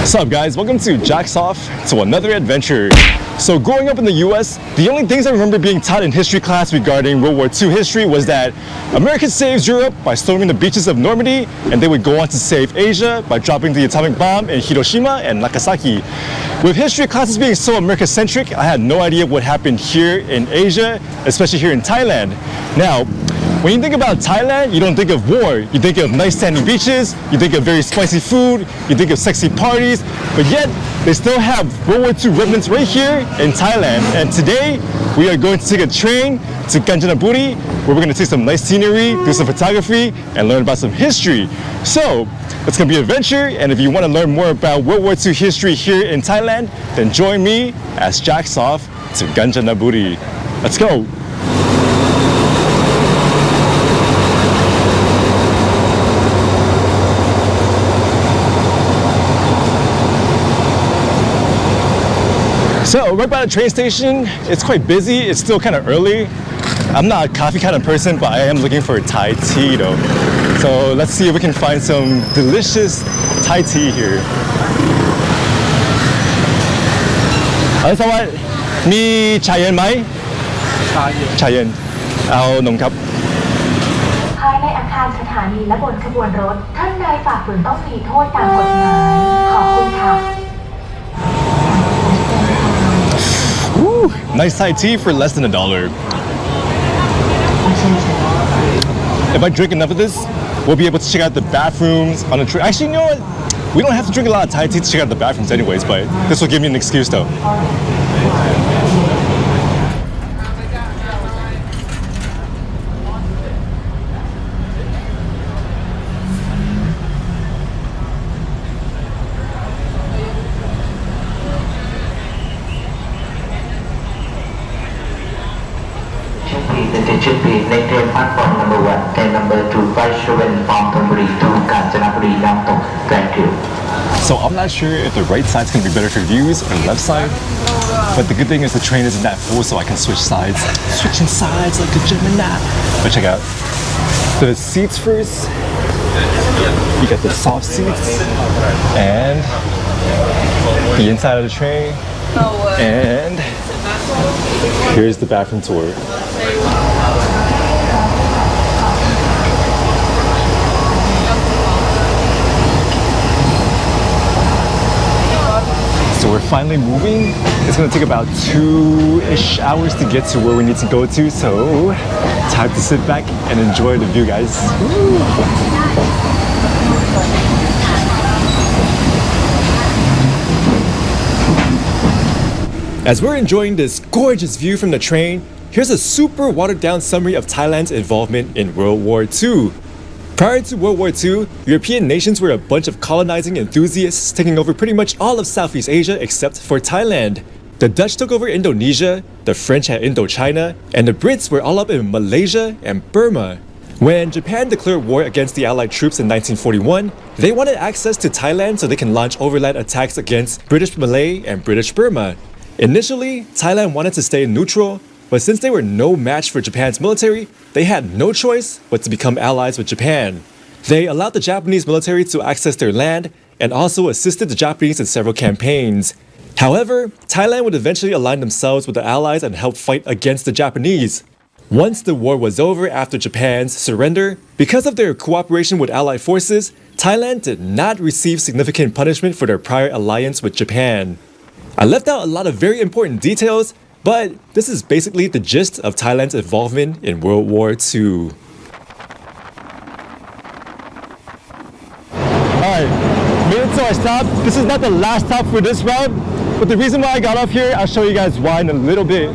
What's up guys, welcome to Jack's Off to another adventure. So growing up in the US, the only things I remember being taught in history class regarding World War II history was that America saved Europe by storming the beaches of Normandy, and they would go on to save Asia by dropping the atomic bomb in Hiroshima and Nagasaki. With history classes being so America-centric, I had no idea what happened here in Asia, especially here in Thailand. Now, when you think about Thailand, you don't think of war. You think of nice sandy beaches, you think of very spicy food, you think of sexy parties, but yet they still have World War II remnants right here in Thailand. And today, we are going to take a train to Kanchanaburi, where we're going to see some nice scenery, do some photography, and learn about some history. So, it's going to be an adventure, and if you want to learn more about World War II history here in Thailand, then join me as Jack's off to Kanchanaburi. Let's go! So right by the train station, it's quite busy. It's still kind of early. I'm not a coffee kind of person, but I am looking for Thai tea though. So let's see if we can find some delicious Thai tea here. สวัสดีมีชาเย็นไหมชาเย็นเอานมครับภายในอาคารสถานีและบนขบวนรถท่านใดฝ่าฝืนต้องมีโทษตามกฎหมายขอบคุณค่ะ Ooh, nice Thai tea for less than $1. If I drink enough of this, we'll be able to check out the bathrooms on the train. Actually, you know what? We don't have to drink a lot of Thai tea to check out the bathrooms anyways, but this will give me an excuse though. It should be later platform number 1, train number 257 from Thon Buri to Kanchanaburi Namtok. Thank you. So I'm not sure if the right side's gonna be better for views or left side, but the good thing is the train isn't that full, so I can switch sides. Switching sides like a Gemini. But check out the seats first. You got the soft seats and the inside of the train. And here's the bathroom tour. So we're finally moving. It's gonna take about 2-ish hours to get to where we need to go to, so time to sit back and enjoy the view, guys. As we're enjoying this gorgeous view from the train, here's a super watered down summary of Thailand's involvement in World War II. Prior to World War II, European nations were a bunch of colonizing enthusiasts taking over pretty much all of Southeast Asia except for Thailand. The Dutch took over Indonesia, the French had Indochina, and the Brits were all up in Malaysia and Burma. When Japan declared war against the Allied troops in 1941, they wanted access to Thailand so they can launch overland attacks against British Malay and British Burma. Initially, Thailand wanted to stay neutral, but since they were no match for Japan's military, they had no choice but to become allies with Japan. They allowed the Japanese military to access their land and also assisted the Japanese in several campaigns. However, Thailand would eventually align themselves with the Allies and help fight against the Japanese. Once the war was over after Japan's surrender, because of their cooperation with Allied forces, Thailand did not receive significant punishment for their prior alliance with Japan. I left out a lot of very important details, but this is basically the gist of Thailand's involvement in World War II. Alright, made it to our stop. This is not the last stop for this route, but the reason why I got off here, I'll show you guys why in a little bit.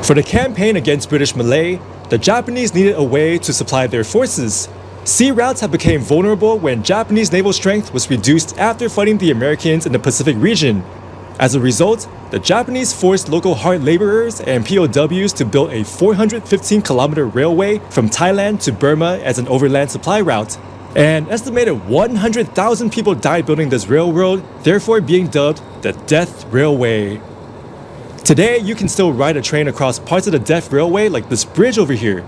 For the campaign against British Malay, the Japanese needed a way to supply their forces. Sea routes have become vulnerable when Japanese naval strength was reduced after fighting the Americans in the Pacific region. As a result, the Japanese forced local hard laborers and POWs to build a 415-kilometer railway from Thailand to Burma as an overland supply route. An estimated 100,000 people died building this railroad, therefore being dubbed the Death Railway. Today, you can still ride a train across parts of the Death Railway like this bridge over here.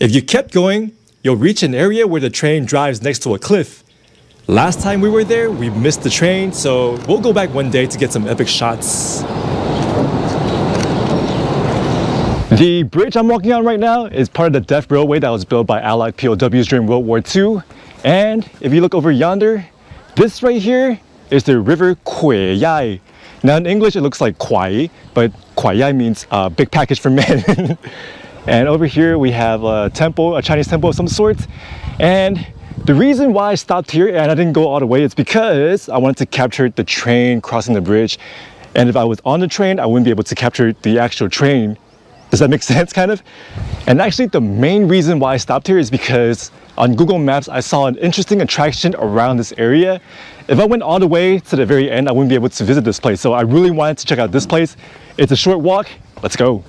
If you kept going, you'll reach an area where the train drives next to a cliff. Last time we were there, we missed the train, so we'll go back one day to get some epic shots. The bridge I'm walking on right now is part of the Deaf Railway that was built by Allied POWs during World War II. And if you look over yonder, this right here is the river Kwai Yai. Now in English it looks like Kwai, but Kwai Yai means big package for men. And over here we have a temple, a Chinese temple of some sort. And the reason why I stopped here and I didn't go all the way is because I wanted to capture the train crossing the bridge. And if I was on the train, I wouldn't be able to capture the actual train. Does that make sense, kind of? And actually, the main reason why I stopped here is because on Google Maps, I saw an interesting attraction around this area. If I went all the way to the very end, I wouldn't be able to visit this place. So I really wanted to check out this place. It's a short walk. Let's go.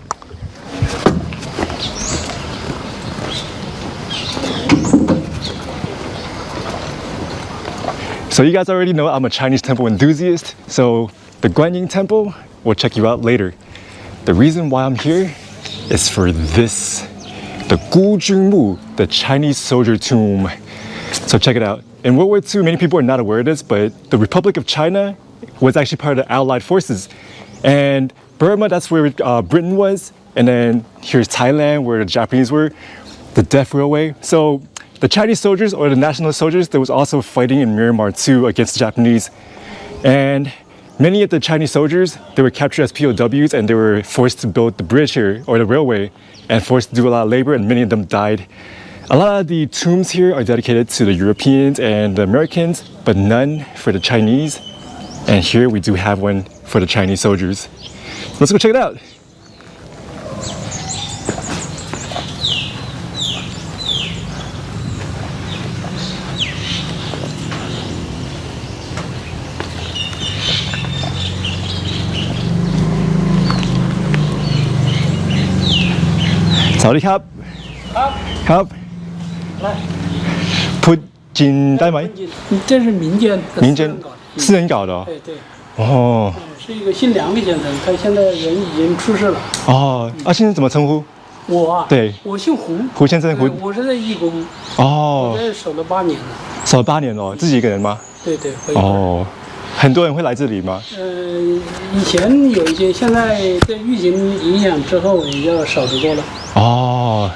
So you guys already know I'm a Chinese temple enthusiast. So the Guanyin Temple, we'll check you out later. The reason why I'm here is for this, the Gujunmu, the Chinese soldier tomb. So check it out. In World War II, many people are not aware of this, but the Republic of China was actually part of the Allied forces. And Burma, that's where Britain was. And then here's Thailand, where the Japanese were, the Deaf Railway. So the Chinese soldiers, or the nationalist soldiers, they was also fighting in Myanmar too against the Japanese. And many of the Chinese soldiers, they were captured as POWs and they were forced to build the bridge here, or the railway, and forced to do a lot of labor, and many of them died. A lot of the tombs here are dedicated to the Europeans and the Americans, but none for the Chinese. And here we do have one for the Chinese soldiers. Let's go check it out. Sawadee krap. ครับ พูดจีนได้ไหม这是民间的私人搞的哦对对哦是一个姓梁的先生，他现在人已经出世了。哦啊，先生怎么称呼？我啊，对，我姓胡，胡先生胡。我是在义工，哦，我在守了8年了。守了8年哦，自己一个人吗？对对，哦，很多人会来这里吗？以前有一些，现在在疫情影响之后也要少得多了。哦，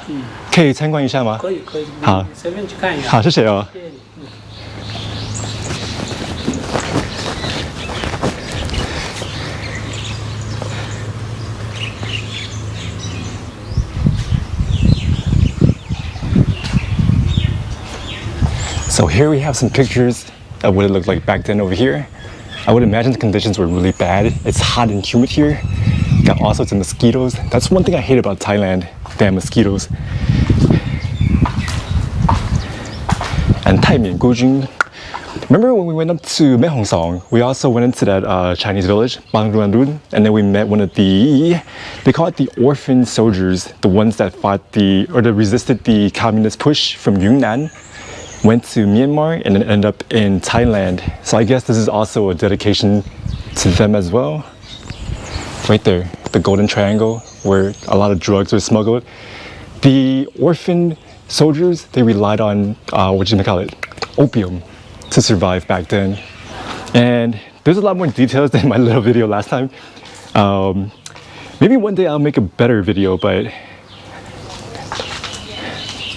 可以参观一下吗？可以，好，随便去看一下。好，谢谢哦。谢谢你。So here we have some pictures of what it looked like back then over here. I would imagine the conditions were really bad. It's hot and humid here. Got all sorts of mosquitoes. That's one thing I hate about Thailand. Damn mosquitoes. And Taimian Gujin. Remember when we went up to Mae Hong Song, we also went into that Chinese village, Bang Ruan Run, and then we met one of they call it the orphan soldiers, the ones that fought that resisted the communist push from Yunnan, went to Myanmar, and then ended up in Thailand. So I guess this is also a dedication to them as well. Right there, the golden triangle where a lot of drugs were smuggled. The orphan soldiers, they relied on, opium to survive back then. And there's a lot more details than my little video last time. Maybe one day I'll make a better video, but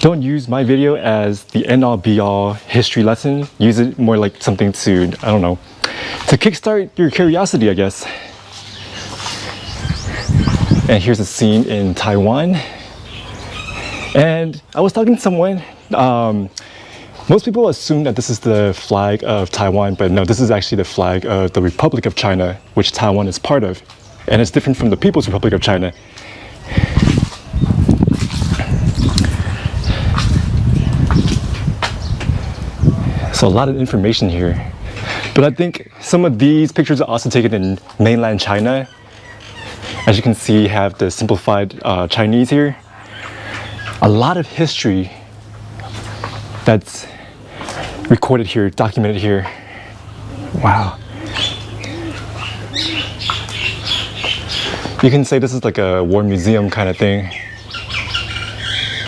don't use my video as the end-all be-all history lesson. Use it more like something to, to kickstart your curiosity, I guess. And here's a scene in Taiwan. And I was talking to someone, most people assume that this is the flag of Taiwan, but no, this is actually the flag of the Republic of China, which Taiwan is part of. And it's different from the People's Republic of China. So a lot of information here. But I think some of these pictures are also taken in mainland China. As you can see, you have the simplified Chinese here. A lot of history that's recorded here, documented here. Wow. You can say this is like a war museum kind of thing.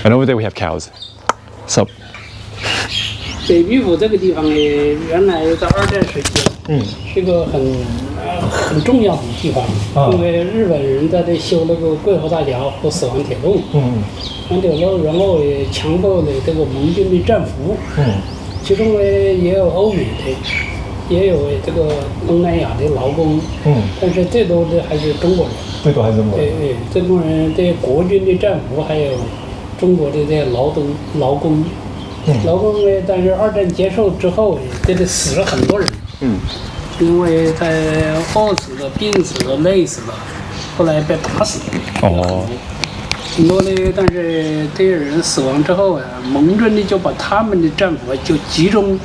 And over there we have cows. So 北壁府这个地方呢，原来在二战时期，是个很重要的地方，因为日本人在这修那个桂河大桥和死亡铁路，然后也强迫了这个盟军的战俘，其中呢也有欧美的，也有这个东南亚的劳工，但是最多的还是中国人，最多还是中国人，对，中国人对国军的战俘，还有中国的这些劳工，劳工呢，但是二战结束之后，这里死了很多人，因为在饿死的、病死的、累死的，后来被打死的，很多呢。但是这些人死亡之后啊，盟军呢就把他们的战俘就集中，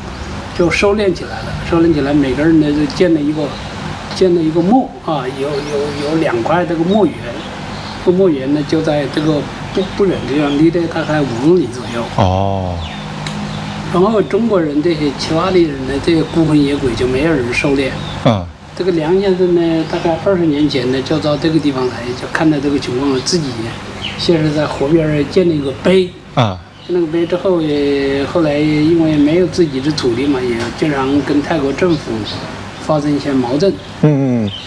就收敛起来了，每个人呢就建了一个墓啊，有2块这个墓园，墓园呢就在这个不远的地方，离这大概5公里左右。然后中国人这些其他的人呢，这些孤魂野鬼就没有人收敛。这个梁先生呢，大概20年前呢，就到这个地方来，就看到这个情况，自己先是在河边建了一个碑。那个碑之后也后来因为没有自己的土地嘛，也经常跟泰国政府发生一些矛盾。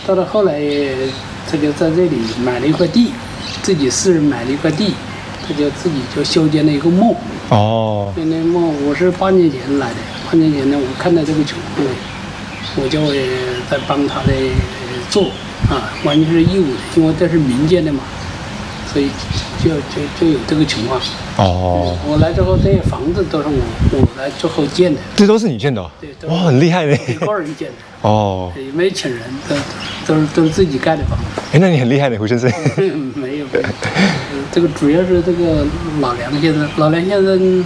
到了后来，他就在这里买了一块地，自己私人买了一块地，他就自己就修建了一个墓。那墓我是8年前来的，8年前呢，我看到这个情况，我就在帮他的做完全是义务的，因为这是民间的嘛，所以就有这个情况。我来之后，这些房子都是我来最后建的。这都是你建的？对，哇，很厉害嘞！个人建的。也没请人，都是自己盖的房子。那你很厉害的，胡先生。没有，这个主要是这个老梁先生，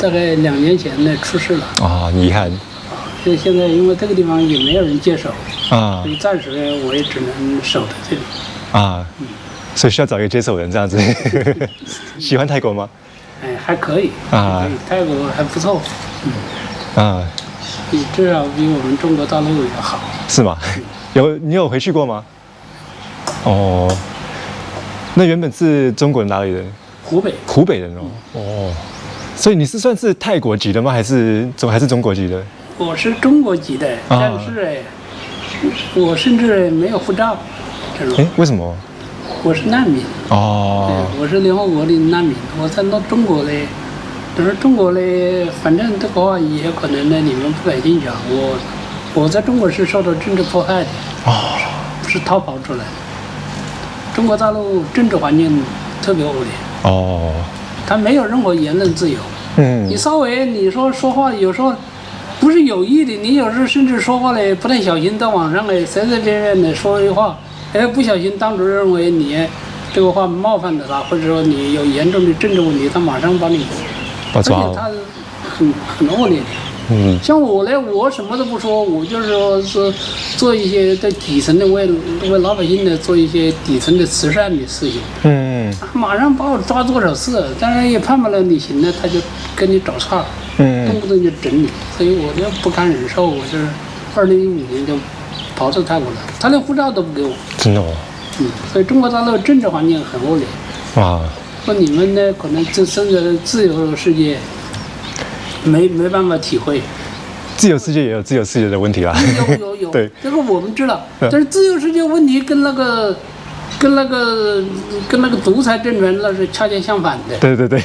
大概2年前呢出事了。遗憾。所以现在因为这个地方也没有人接手，所以暂时呢我也只能守在这里。所以需要找一个接手人这样子。喜欢泰国吗？还可以。泰国还不错。至少比我们中国大陆要好。是吗？你有回去过吗？那原本是中国哪里人？湖北人哦。所以你是算是泰国籍的吗？还是中国籍的？我是中国籍的，但是我甚至没有护照。为什么？我是难民。我是联合国的难民。我在中国嘞，但是中国嘞，反正这个话也可能呢，你们不感兴趣啊。我在中国是受到政治迫害的，不是逃跑出来的。中国大陆政治环境特别恶劣。他没有任何言论自由。你稍微你说话，有时候不是有意的，你有时候甚至说话嘞不太小心，在网上嘞随随便便的说一句话，不小心当主任认为你这个话冒犯了他，或者说你有严重的政治问题，他马上把你，而且他很恶劣的。像我呢，我什么都不说，我就是说是做一些在底层的为老百姓的做一些底层的慈善的事情。马上把我抓多少次，当然也判不了你行了，他就跟你找茬，动不动就整你，所以我就不堪忍受，我就是2015年就跑到泰国了，他连护照都不给我。真的所以中国大陆政治环境很恶劣。说你们呢，可能生在自由的世界。没办法体会，自由世界也有自由世界的问题啦。有，对，这个我们知道。但是自由世界问题跟那个独裁政权那是恰恰相反的。对。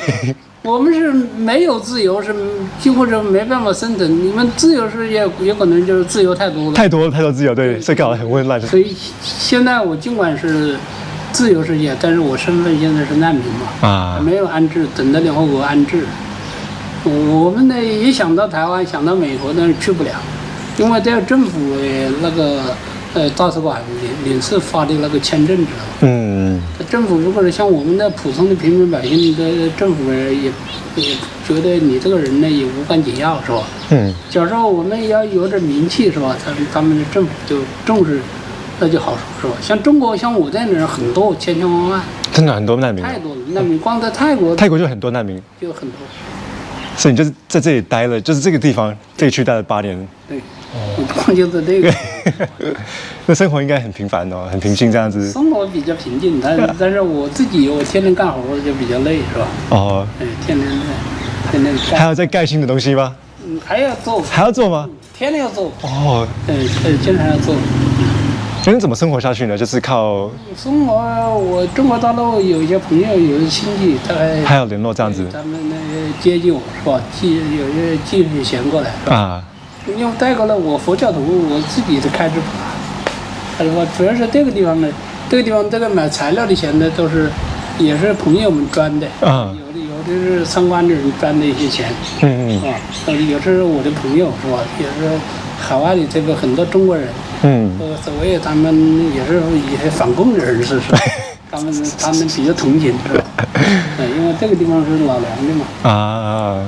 我们是没有自由，是几乎是没办法生存。你们自由世界有可能就是自由太多了，太多自由，对，所以搞得很混乱。所以现在我尽管是自由世界，但是我身份现在是难民嘛，没有安置，等着联合国安置。我们呢也想到台湾，想到美国，但是去不了，因为这个政府那个大使馆领事发的那个签证知道吗？政府如果是像我们的普通的平民百姓的政府也觉得你这个人呢也无关紧要是吧？假如我们要有点名气是吧？他们的政府就重视，那就好说是吧？像中国像我这样的人很多，千万，真的很多难民，太多了难民，光在泰国就很多难民，就很多。所以你就是在这里待了，就是这个地方这一区待了8年。对，光就是这个。那生活应该很平凡哦，很平静这样子。生活比较平静，但是我自己天天干活就比较累是吧？天天干。还有在盖新的东西吗？还要做，还要做吗？天天要做。哦，经常要做。那你怎么生活下去呢？就是靠生活，我中国大陆有一些朋友，有些亲戚，大概还有联络这样子他们那个接济我是吧？有些寄些钱过来是吧？啊。因为带过来我佛教徒，我自己的开支不大，是吧？主要是这个地方呢，这个地方这个买材料的钱呢，都是也是朋友们捐的，有的是参观的人捐的一些钱，啊，有的是我的朋友是吧？也是海外的这个很多中国人，所谓他们也是一些反共的人士是吧？他们比较同情是吧？因为这个地方是老梁的嘛，啊。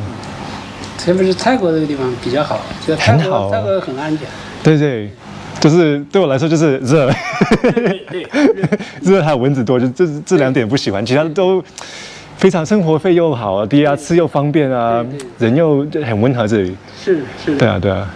特别是泰国这个地方比较好，就泰国很安全。对对，就是对我来说就是热，热还有蚊子多，就这两点不喜欢，其他的都非常生活费又好啊，第二吃又方便啊，人又很温和这里。是。对啊对啊。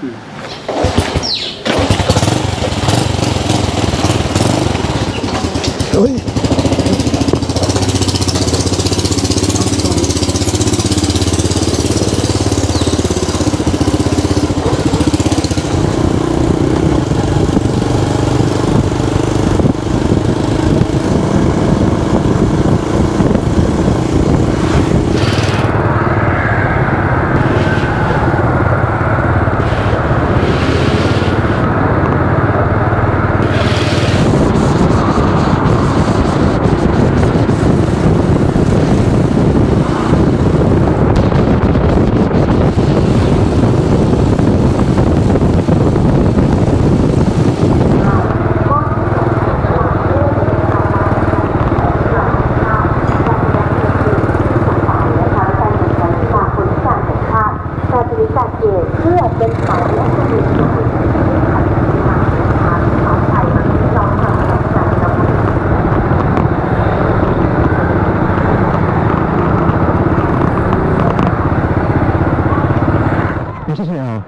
谢谢啊。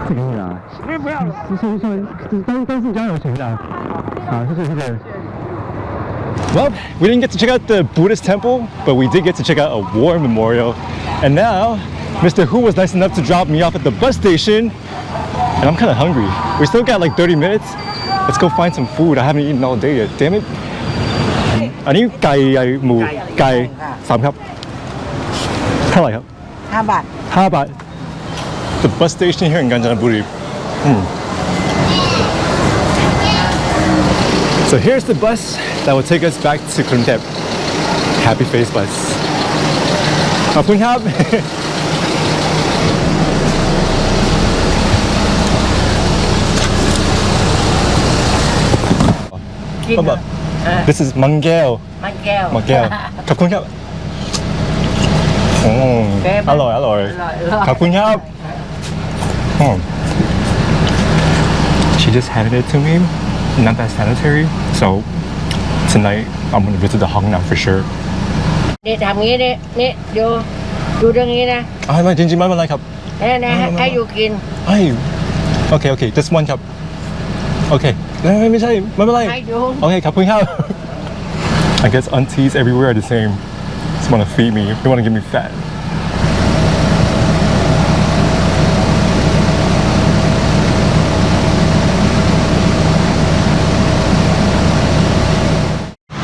这个你啊，不要了，都是加油钱的。好，谢谢。Well, we didn't get to check out the Buddhist temple, but we did get to check out a war memorial. And now, Mr. Hu was nice enough to drop me off at the bus station, and I'm kind of hungry. We still got like 30 minutes. Let's go find some food. I haven't eaten all day yet. Damn it. อันนี้ไก่หมูไก่3ครับเท่าไหร่ครับ5 บาท 5 บาท The bus station here in Kanchanaburi. So here's the bus that will take us back to Kuntep. Happy Face Bus. ขอบคุณครับ This is Mangel. มันแก้ว Mangel. ขอบคุณครับอร่อย ขอบคุณครับ She just handed it to me. Not that sanitary. So tonight I'm gonna visit the Hong Nam for sure. นี่ทำงี้นี่ดูตรงนี้นะ ไม่จริงๆไม่เป็นไรครับ นะให้อยู่กิน Okay, just one ครับ Okay ไม่ใช่ไม่เป็นไร ให้ดู Okay ขอบคุณครับ I guess aunties everywhere are the same. Just want to feed me. They want to get me fat.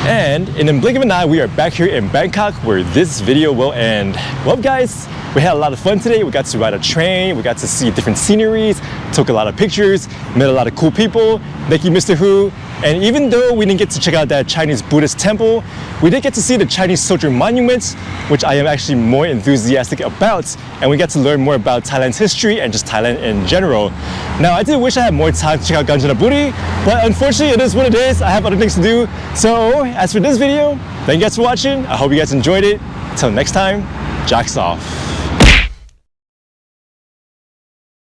And in the blink of an eye, we are back here in Bangkok where this video will end. Well guys, we had a lot of fun today. We got to ride a train, we got to see different sceneries, took a lot of pictures, met a lot of cool people. Thank you, Mr. Hu. And even though we didn't get to check out that Chinese Buddhist temple, we did get to see the Chinese soldier monuments, which I am actually more enthusiastic about. And we got to learn more about Thailand's history and just Thailand in general. Now, I did wish I had more time to check out Kanchanaburi, but unfortunately it is what it is. I have other things to do. So as for this video, thank you guys for watching. I hope you guys enjoyed it. Until next time, jacks off.